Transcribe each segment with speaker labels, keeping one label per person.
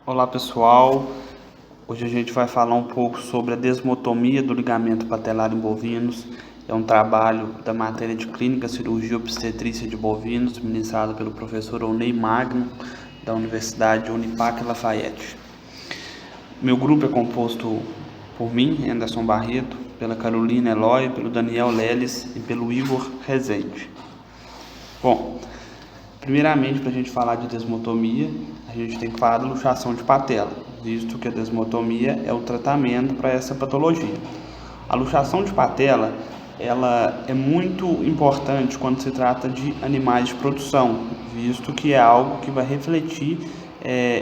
Speaker 1: Olá pessoal, hoje a gente vai falar um pouco sobre a desmotomia do ligamento patelar em bovinos. É um trabalho da matéria de Clínica, Cirurgia e Obstetrícia de Bovinos, ministrado pelo professor Oney Magno, da Universidade Unipac Lafayette. Meu grupo é composto por mim, Anderson Barreto, pela Carolina Eloy, pelo Daniel Leles e pelo Igor Rezende. Bom, primeiramente, para a gente falar de desmotomia, a gente tem que falar da luxação de patela, visto que a desmotomia é o tratamento para essa patologia. A luxação de patela, ela é muito importante quando se trata de animais de produção, visto que é algo que vai refletir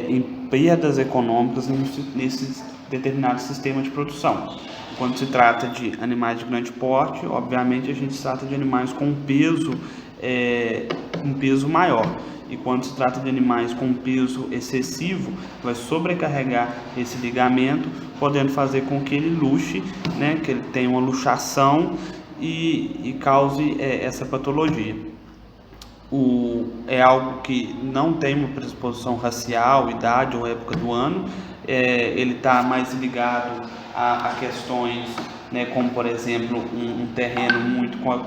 Speaker 1: em perdas econômicas nesses determinados sistemas de produção. Quando se trata de animais de grande porte, obviamente a gente trata de animais com um peso maior. E quando se trata de animais com peso excessivo, vai sobrecarregar esse ligamento, podendo fazer com que ele luxe, né, que ele tenha uma luxação e cause essa patologia. É algo que não tem uma predisposição racial, idade ou época do ano. Ele está mais ligado a questões, né, como por exemplo um terreno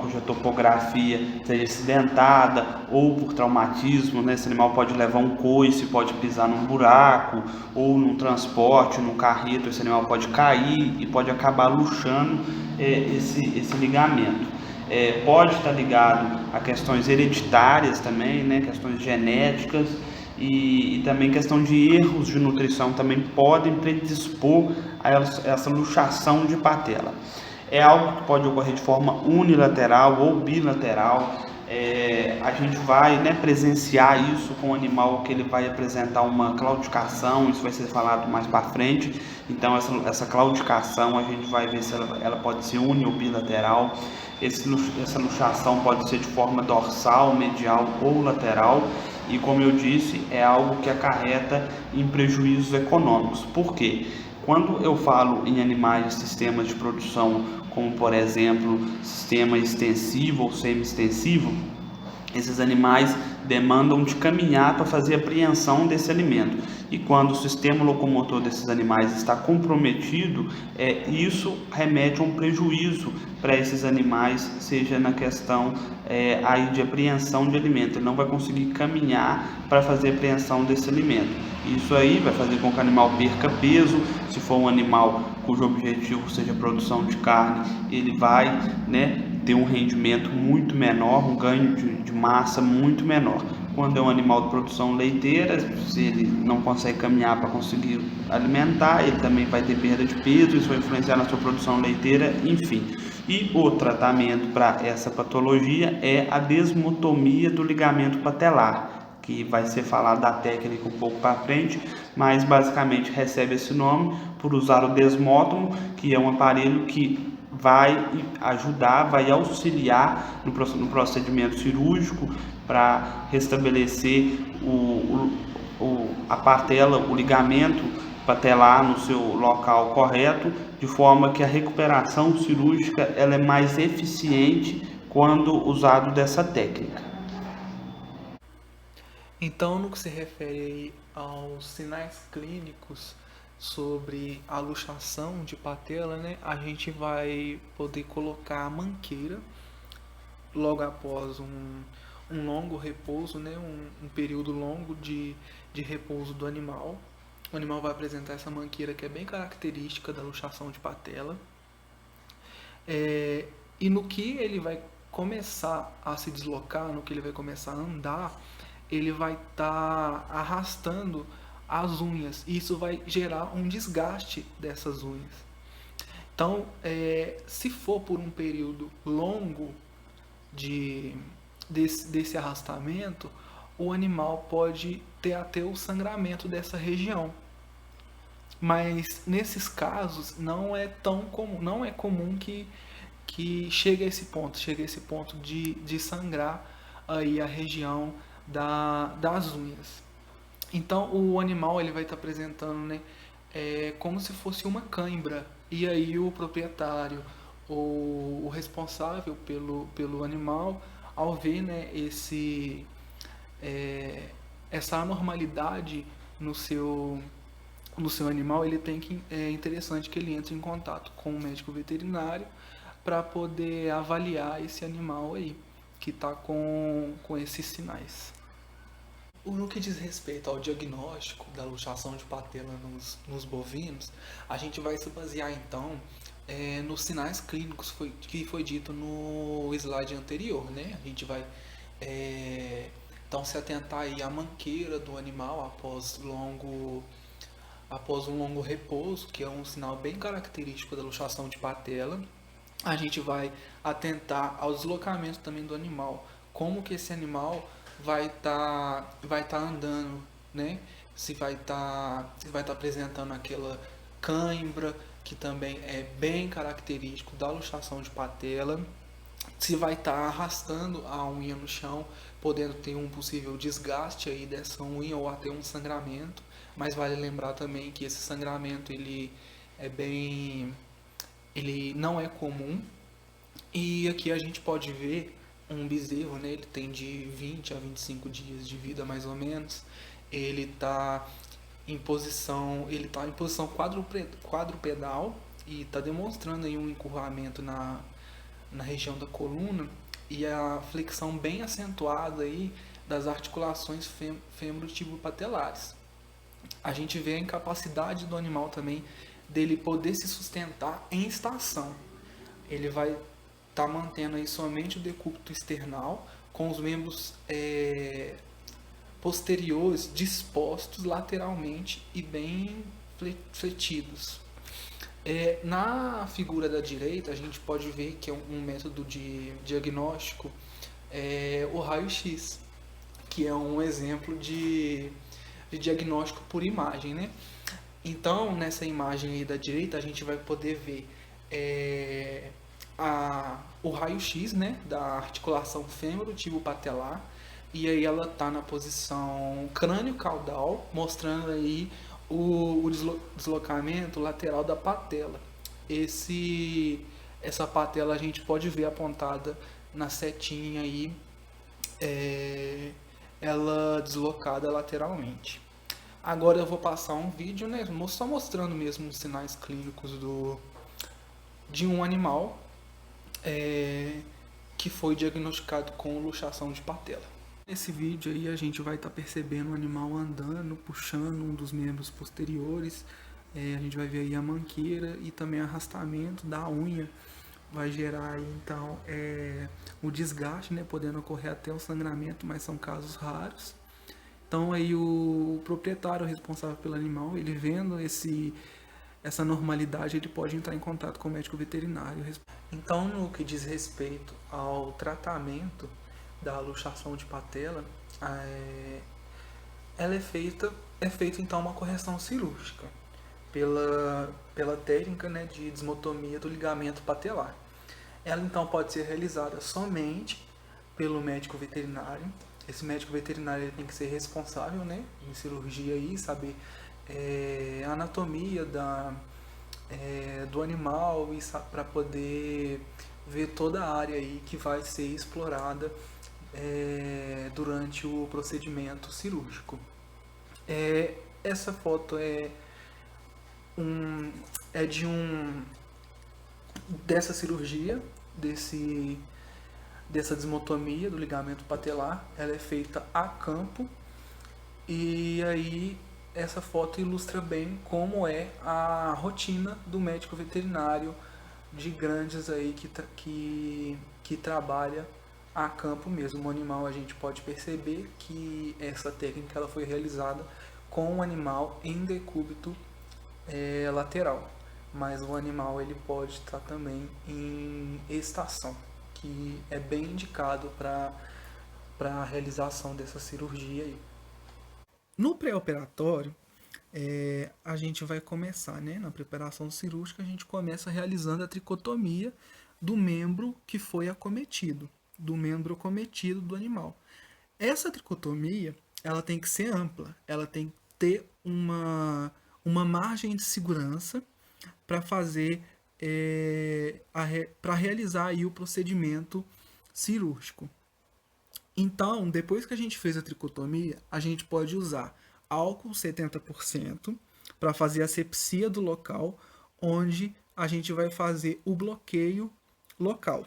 Speaker 1: cuja topografia seja acidentada ou por traumatismo, né? Esse animal pode levar um coice, pode pisar num buraco ou num transporte, num carreto, esse animal pode cair e pode acabar luxando esse ligamento. Pode estar ligado a questões hereditárias também, né? Questões genéticas e também questão de erros de nutrição também podem predispor a essa luxação de patela. É algo que pode ocorrer de forma unilateral ou bilateral. A gente vai, né, presenciar isso com o animal que ele vai apresentar uma claudicação, isso vai ser falado mais para frente. Então essa claudicação a gente vai ver se ela pode ser uni ou bilateral. Essa luxação pode ser de forma dorsal, medial ou lateral. E como eu disse, é algo que acarreta em prejuízos econômicos. Por quê? Quando eu falo em animais de sistemas de produção, como por exemplo, sistema extensivo ou semi-extensivo, esses animais demandam de caminhar para fazer a apreensão desse alimento. E quando o sistema locomotor desses animais está comprometido, isso remete a um prejuízo para esses animais, seja na questão aí de apreensão de alimento. Ele não vai conseguir caminhar para fazer a apreensão desse alimento. Isso aí vai fazer com que o animal perca peso. Se for um animal cujo objetivo seja a produção de carne, ele vai, né, ter um rendimento muito menor, um ganho de massa muito menor. Quando é um animal de produção leiteira, se ele não consegue caminhar para conseguir alimentar, ele também vai ter perda de peso, isso vai influenciar na sua produção leiteira, enfim. E o tratamento para essa patologia é a desmotomia do ligamento patelar, que vai ser falado da técnica um pouco para frente, mas basicamente recebe esse nome por usar o desmótomo, que é um aparelho que vai ajudar, vai auxiliar no procedimento cirúrgico para restabelecer a patela, o ligamento patelar no seu local correto, de forma que a recuperação cirúrgica ela é mais eficiente quando usado dessa técnica.
Speaker 2: Então, no que se refere aos sinais clínicos sobre a luxação de patela, né, a gente vai poder colocar a manqueira logo após um longo repouso, né, um período longo de repouso do animal. O animal vai apresentar essa manqueira que é bem característica da luxação de patela. E no que ele vai começar a se deslocar, no que ele vai começar a andar, ele vai estar arrastando as unhas. E isso vai gerar um desgaste dessas unhas. Então, se for por um período longo desse arrastamento, o animal pode ter até o sangramento dessa região. Mas nesses casos não é tão comum, não é comum que chegue a esse ponto de sangrar aí a região das unhas. Então o animal ele vai estar apresentando, né, como se fosse uma cãibra. E aí o proprietário ou o responsável pelo animal, ao ver, né, essa anormalidade no seu no seu animal, ele tem que é interessante que ele entre em contato com o médico veterinário para poder avaliar esse animal aí que está com esses sinais. No que diz respeito ao diagnóstico da luxação de patela nos bovinos, a gente vai se basear então nos sinais clínicos que foi dito no slide anterior, né? A gente vai então se atentar aí à manqueira do animal após um longo repouso, que é um sinal bem característico da luxação de patela. A gente vai atentar ao deslocamento também do animal, como que esse animal vai tá andando, né? Se vai tá apresentando aquela cãibra, que também é bem característico da luxação de patela, se vai estar arrastando a unha no chão, podendo ter um possível desgaste aí dessa unha ou até um sangramento, mas vale lembrar também que esse sangramento ele não é comum. E aqui a gente pode ver um bezerro, né? Ele tem de 20 a 25 dias de vida mais ou menos. Ele está em posição quadrupedal e está demonstrando aí um encurvamento na região da coluna e a flexão bem acentuada aí das articulações fêmuro-tibio-patelares. A gente vê a incapacidade do animal também dele poder se sustentar em estação. Ele vai estar mantendo aí somente o decúbito external com os membros posteriores dispostos lateralmente e bem fletidos. Na figura da direita, a gente pode ver que é um método de diagnóstico, o raio-x, que é um exemplo de diagnóstico por imagem, né? Então, nessa imagem aí da direita, a gente vai poder ver o raio-x, né, da articulação fêmuro-tibio-patelar, e aí ela está na posição crânio-caudal, mostrando aí o deslocamento lateral da patela. Essa patela a gente pode ver apontada na setinha aí, ela deslocada lateralmente. Agora eu vou passar um vídeo, né, só mostrando mesmo os sinais clínicos de um animal que foi diagnosticado com luxação de patela. Nesse vídeo aí a gente vai estar percebendo o animal andando, puxando um dos membros posteriores. A gente vai ver aí a manqueira e também arrastamento da unha. Vai gerar aí, então o desgaste, né, podendo ocorrer até o sangramento, mas são casos raros. Então aí o proprietário responsável pelo animal, ele vendo essa normalidade, ele pode entrar em contato com o médico veterinário. Então, no que diz respeito ao tratamento da luxação de patela, ela é feita então uma correção cirúrgica pela técnica, né, de desmotomia do ligamento patelar. Ela então pode ser realizada somente pelo médico veterinário. Esse médico veterinário ele tem que ser responsável, né, em cirurgia e saber a anatomia do animal e para poder ver toda a área aí que vai ser explorada durante o procedimento cirúrgico. Essa foto dessa cirurgia, dessa desmotomia do ligamento patelar. Ela é feita a campo e aí essa foto ilustra bem como é a rotina do médico veterinário de grandes aí que trabalha a campo mesmo. O animal, a gente pode perceber que essa técnica ela foi realizada com um animal em decúbito lateral, mas o animal ele pode estar também em estação, que é bem indicado para a realização dessa cirurgia aí. No pré-operatório, a gente vai começar, né, na preparação cirúrgica, a gente começa realizando a tricotomia do membro que foi acometido, do membro acometido do animal. Essa tricotomia, ela tem que ser ampla, ela tem que ter uma margem de segurança para fazer, para realizar aí o procedimento cirúrgico. Então, depois que a gente fez a tricotomia, a gente pode usar álcool 70% para fazer a asepsia do local, onde a gente vai fazer o bloqueio local.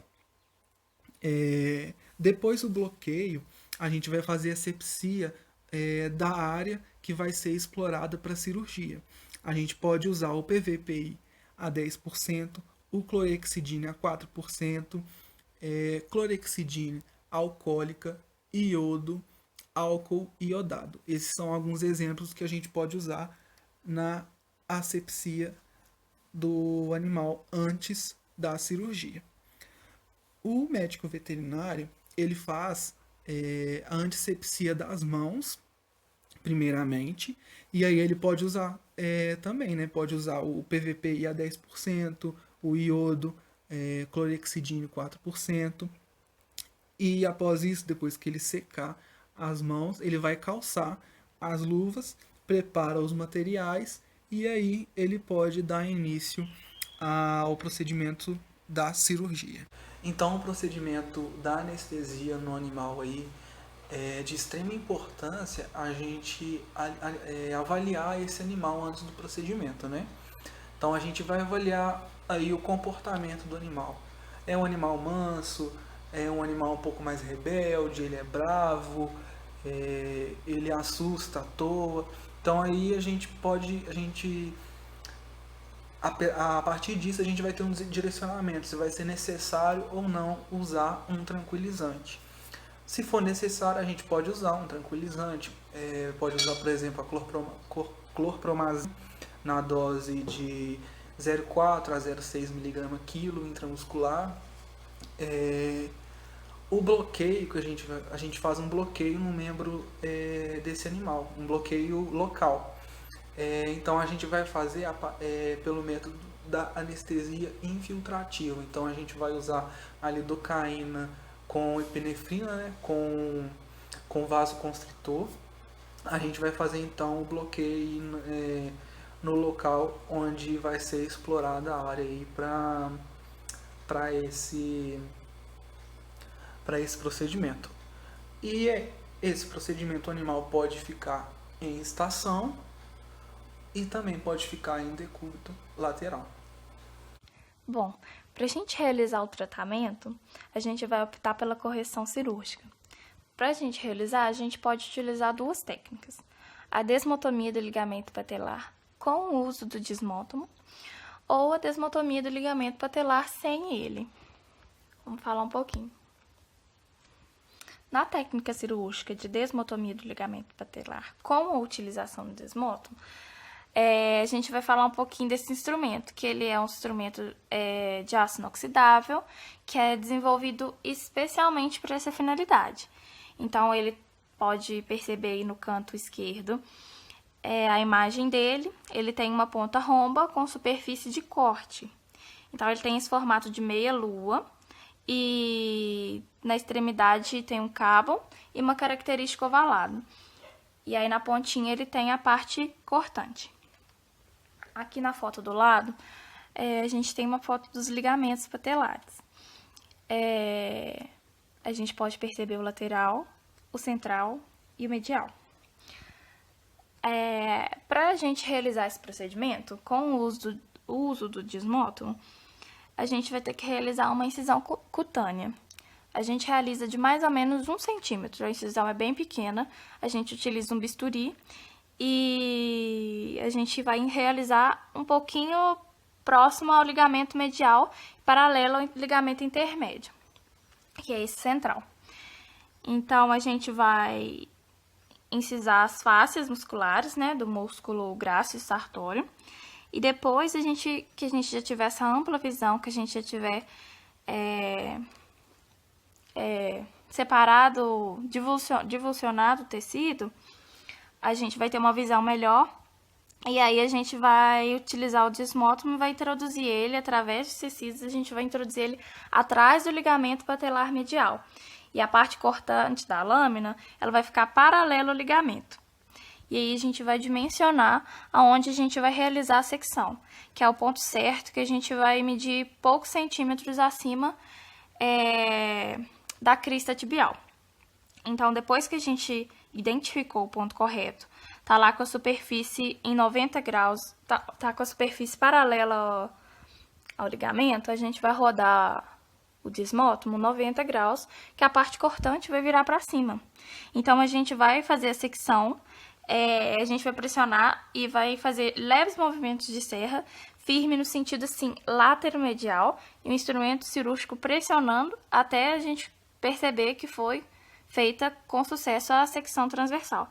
Speaker 2: Depois do bloqueio, a gente vai fazer a asepsia da área que vai ser explorada para cirurgia. A gente pode usar o PVPI a 10%, o clorexidine a 4%, clorexidine alcoólica, iodo, álcool iodado. Esses são alguns exemplos que a gente pode usar na asepsia do animal antes da cirurgia. O médico veterinário, ele faz a antisepsia das mãos, primeiramente, e aí ele pode usar também, né? Pode usar o PVPI a 10%, o iodo, clorexidine 4%, e após isso, depois que ele secar as mãos, ele vai calçar as luvas, prepara os materiais, e aí ele pode dar início ao procedimento da cirurgia. Então, o procedimento da anestesia no animal aí é de extrema importância a gente avaliar esse animal antes do procedimento, né? Então, a gente vai avaliar aí o comportamento do animal. É um animal manso, é um animal um pouco mais rebelde, ele é bravo, ele assusta à toa. Então, aí a partir disso a gente vai ter um direcionamento se vai ser necessário ou não usar um tranquilizante. Se for necessário, a gente pode usar um tranquilizante, pode usar, por exemplo, a clorpromazina na dose de 0,4 a 0,6 mg quilo intramuscular. O bloqueio, que a gente faz um bloqueio no membro desse animal, um bloqueio local. Então a gente vai fazer pelo método da anestesia infiltrativa. Então a gente vai usar a lidocaína com epinefrina, né, com vasoconstritor. A gente vai fazer então o bloqueio no local onde vai ser explorada a área aí para esse procedimento. E esse procedimento, o animal pode ficar em estação e também pode ficar em decúbito lateral.
Speaker 3: Bom, para a gente realizar o tratamento, a gente vai optar pela correção cirúrgica. Para a gente realizar, a gente pode utilizar duas técnicas. A desmotomia do ligamento patelar com o uso do desmótomo ou a desmotomia do ligamento patelar sem ele. Vamos falar um pouquinho. Na técnica cirúrgica de desmotomia do ligamento patelar com a utilização do desmótomo, a gente vai falar um pouquinho desse instrumento, que ele é um instrumento de aço inoxidável, que é desenvolvido especialmente para essa finalidade. Então, ele pode perceber aí no canto esquerdo a imagem dele. Ele tem uma ponta romba com superfície de corte. Então, ele tem esse formato de meia-lua e na extremidade tem um cabo e uma característica ovalada. E aí, na pontinha, ele tem a parte cortante. Aqui na foto do lado, a gente tem uma foto dos ligamentos patelares. A gente pode perceber o lateral, o central e o medial. Para a gente realizar esse procedimento, com o uso do desmótomo, a gente vai ter que realizar uma incisão cutânea. A gente realiza de mais ou menos 1 centímetro, a incisão é bem pequena, a gente utiliza um bisturi e a gente vai realizar um pouquinho próximo ao ligamento medial, paralelo ao ligamento intermédio, que é esse central. Então, a gente vai incisar as fáscias musculares, né, do músculo grácil sartório, e depois que a gente já tiver essa ampla visão, que a gente já tiver separado, divulsionado o tecido, a gente vai ter uma visão melhor, e aí a gente vai utilizar o desmótomo e vai introduzir ele através dos tecidos, a gente vai introduzir ele atrás do ligamento patelar medial. E a parte cortante da lâmina, ela vai ficar paralela ao ligamento. E aí a gente vai dimensionar aonde a gente vai realizar a secção, que é o ponto certo que a gente vai medir poucos centímetros acima da crista tibial. Então, depois que a gente identificou o ponto correto tá lá com a superfície em 90 graus, tá com a superfície paralela ao ligamento, a gente vai rodar o desmótomo 90 graus, que a parte cortante vai virar para cima. Então, a gente vai fazer a secção, a gente vai pressionar e vai fazer leves movimentos de serra, firme no sentido assim, lateromedial, e o instrumento cirúrgico pressionando até a gente perceber que foi feita com sucesso a secção transversal.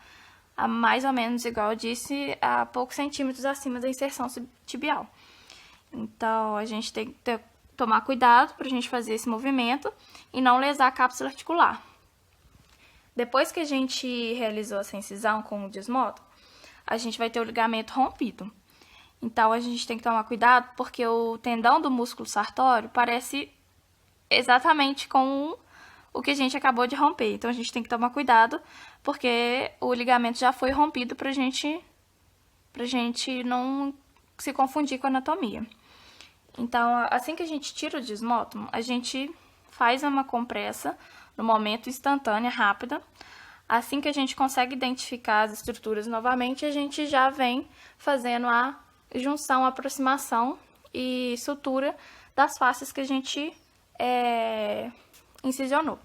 Speaker 3: Mais ou menos, igual eu disse, a poucos centímetros acima da inserção tibial. Então, a gente tem que tomar cuidado para a gente fazer esse movimento e não lesar a cápsula articular. Depois que a gente realizou essa incisão com o desmótomo, a gente vai ter o ligamento rompido. Então, a gente tem que tomar cuidado porque o tendão do músculo sartório parece exatamente com o que a gente acabou de romper. Então, a gente tem que tomar cuidado porque o ligamento já foi rompido pra gente não se confundir com a anatomia. Então, assim que a gente tira o desmótomo, a gente faz uma compressa no momento instantânea, rápida. Assim que a gente consegue identificar as estruturas novamente, a gente já vem fazendo a junção, aproximação e sutura das faces que a gente incisionou.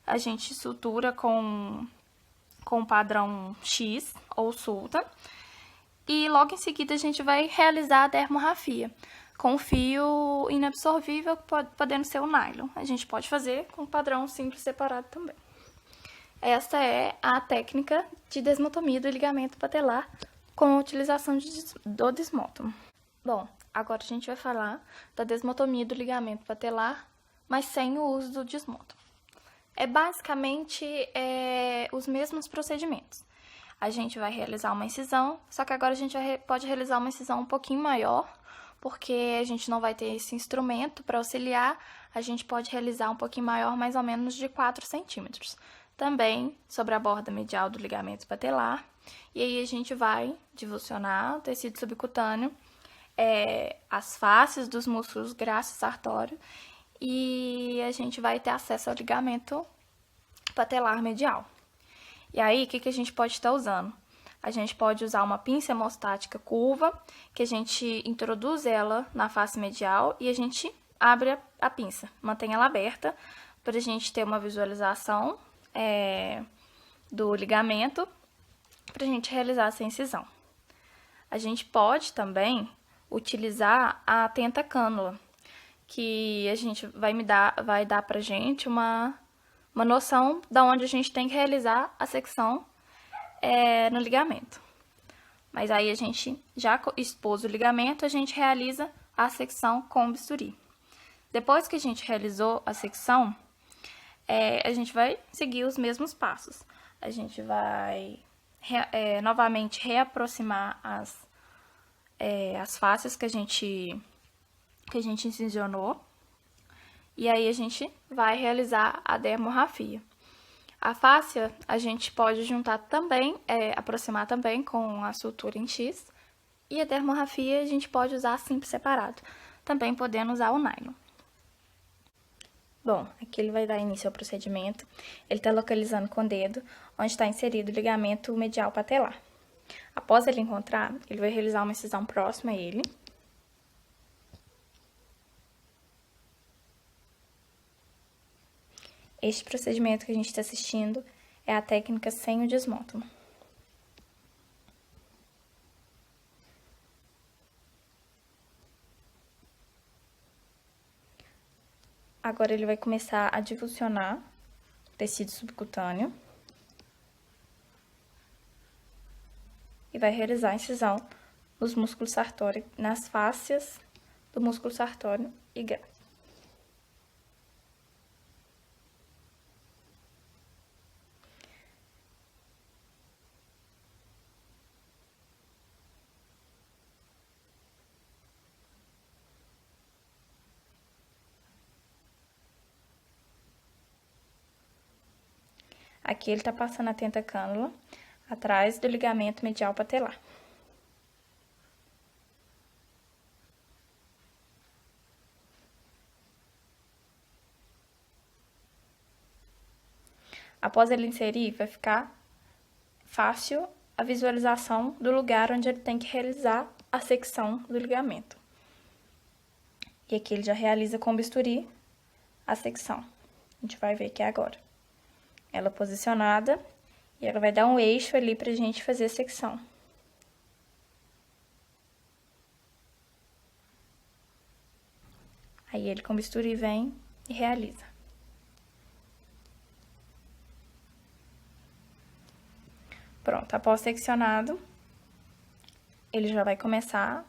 Speaker 3: A gente sutura com padrão X ou sulta e logo em seguida a gente vai realizar a dermorrafia com fio inabsorvível, podendo ser o nylon. A gente pode fazer com padrão simples separado também. Esta é a técnica de desmotomia do ligamento patelar com a utilização do desmótomo. Bom, agora a gente vai falar da desmotomia do ligamento patelar, mas sem o uso do desmótomo. É basicamente os mesmos procedimentos. A gente vai realizar uma incisão, só que agora a gente pode realizar uma incisão um pouquinho maior, porque a gente não vai ter esse instrumento para auxiliar, a gente pode realizar um pouquinho maior, mais ou menos de 4 centímetros. Também sobre a borda medial do ligamento patelar. E aí a gente vai divulsionar o tecido subcutâneo, as faces dos músculos graço-sartório, e a gente vai ter acesso ao ligamento patelar medial. E aí, o que a gente pode estar usando? A gente pode usar uma pinça hemostática curva, que a gente introduz ela na face medial e a gente abre a pinça, mantém ela aberta para a gente ter uma visualização do ligamento para a gente realizar essa incisão. A gente pode também utilizar a tenta cânula, que a gente vai dar pra gente uma noção de onde a gente tem que realizar a secção no ligamento. Mas aí a gente já expôs o ligamento, a gente realiza a secção com bisturi. Depois que a gente realizou a secção, a gente vai seguir os mesmos passos. A gente vai novamente reaproximar as faces que a gente incisionou. E aí a gente vai realizar a dermorrafia. A fáscia a gente pode juntar também, aproximar também com a sutura em X. E a dermorrafia a gente pode usar simples separado, também podendo usar o nylon. Bom, aqui ele vai dar início ao procedimento. Ele está localizando com o dedo onde está inserido o ligamento medial patelar. Após ele encontrar, ele vai realizar uma incisão próxima a ele. Este procedimento que a gente está assistindo é a técnica sem o desmótomo. Agora ele vai começar a divulsionar o tecido subcutâneo e vai realizar a incisão nos músculos sartório, nas fáscias do músculo sartório e graço. Aqui ele está passando a tenta cânula atrás do ligamento medial patelar. Após ele inserir, vai ficar fácil a visualização do lugar onde ele tem que realizar a secção do ligamento. E aqui ele já realiza com o bisturi a secção. A gente vai ver aqui agora. Ela posicionada e ela vai dar um eixo ali pra gente fazer a secção. Aí ele com o bisturi vem e realiza. Pronto, após seccionado, ele já vai começar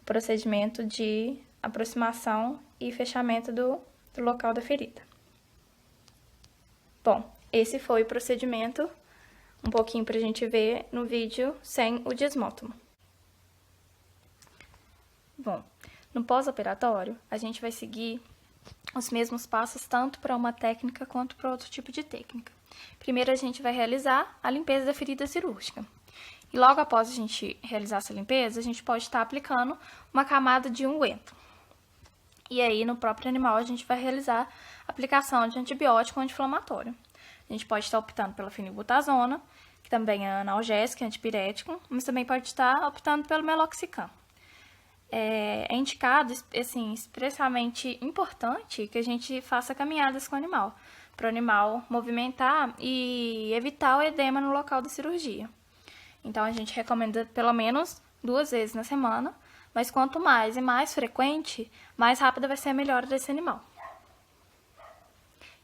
Speaker 3: o procedimento de aproximação e fechamento do local da ferida. Bom, esse foi o procedimento, um pouquinho pra gente ver no vídeo sem o desmótomo. Bom, no pós-operatório, a gente vai seguir os mesmos passos tanto para uma técnica quanto para outro tipo de técnica. Primeiro, a gente vai realizar a limpeza da ferida cirúrgica. E logo após a gente realizar essa limpeza, a gente pode estar aplicando uma camada de unguento. E aí, no próprio animal, a gente vai realizar a aplicação de antibiótico anti-inflamatório. A gente pode estar optando pela fenilbutazona, que também é analgésico e antipirético, mas também pode estar optando pelo meloxicam. É indicado, assim, expressamente importante que a gente faça caminhadas com o animal, para o animal movimentar e evitar o edema no local da cirurgia. Então, a gente recomenda pelo menos 2 vezes na semana, mas quanto mais e mais frequente, mais rápida vai ser a melhora desse animal.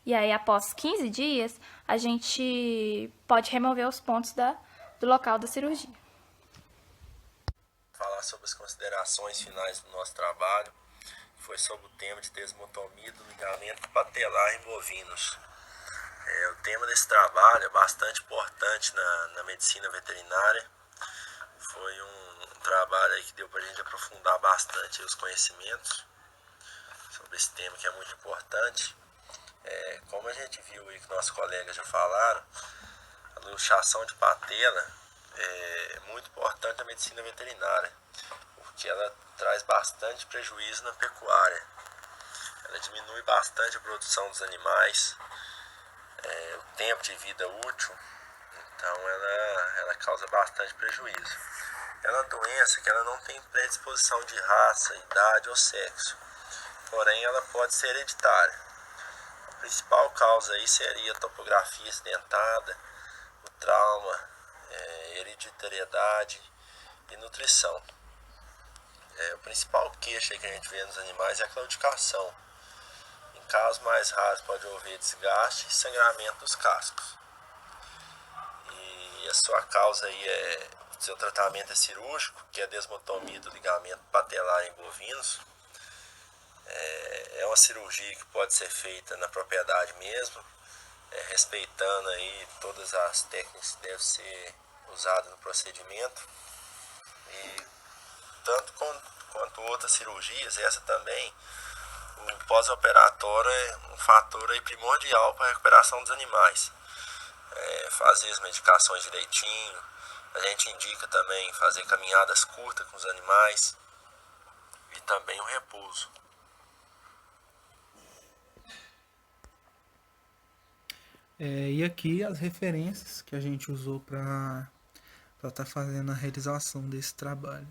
Speaker 3: E aí, após 15 dias, a gente pode remover os pontos do local da cirurgia.
Speaker 4: Falar sobre as considerações finais do nosso trabalho, foi sobre o tema de desmotomia do ligamento patelar em bovinos. O tema desse trabalho é bastante importante na medicina veterinária. Foi um trabalho aí que deu para a gente aprofundar bastante os conhecimentos sobre esse tema que é muito importante. Como a gente viu aí que nossos colegas já falaram, a luxação de patela é muito importante na medicina veterinária, porque ela traz bastante prejuízo na pecuária. Ela diminui bastante a produção dos animais, o tempo de vida útil, então ela causa bastante prejuízo. Ela é uma doença que ela não tem predisposição de raça, idade ou sexo, porém ela pode ser hereditária. A principal causa aí seria a topografia acidentada, o trauma, hereditariedade e nutrição. O principal queixa que a gente vê nos animais é a claudicação. Em casos mais raros pode haver desgaste e sangramento dos cascos. E a sua causa aí seu tratamento é cirúrgico, que é a desmotomia do ligamento patelar em bovinos. É uma cirurgia que pode ser feita na propriedade mesmo, respeitando aí todas as técnicas que devem ser usadas no procedimento. E tanto quanto outras cirurgias, essa também, o pós-operatório é um fator aí primordial para a recuperação dos animais. Fazer as medicações direitinho, a gente indica também fazer caminhadas curtas com os animais e também o repouso.
Speaker 2: E aqui as referências que a gente usou para estar fazendo a realização desse trabalho.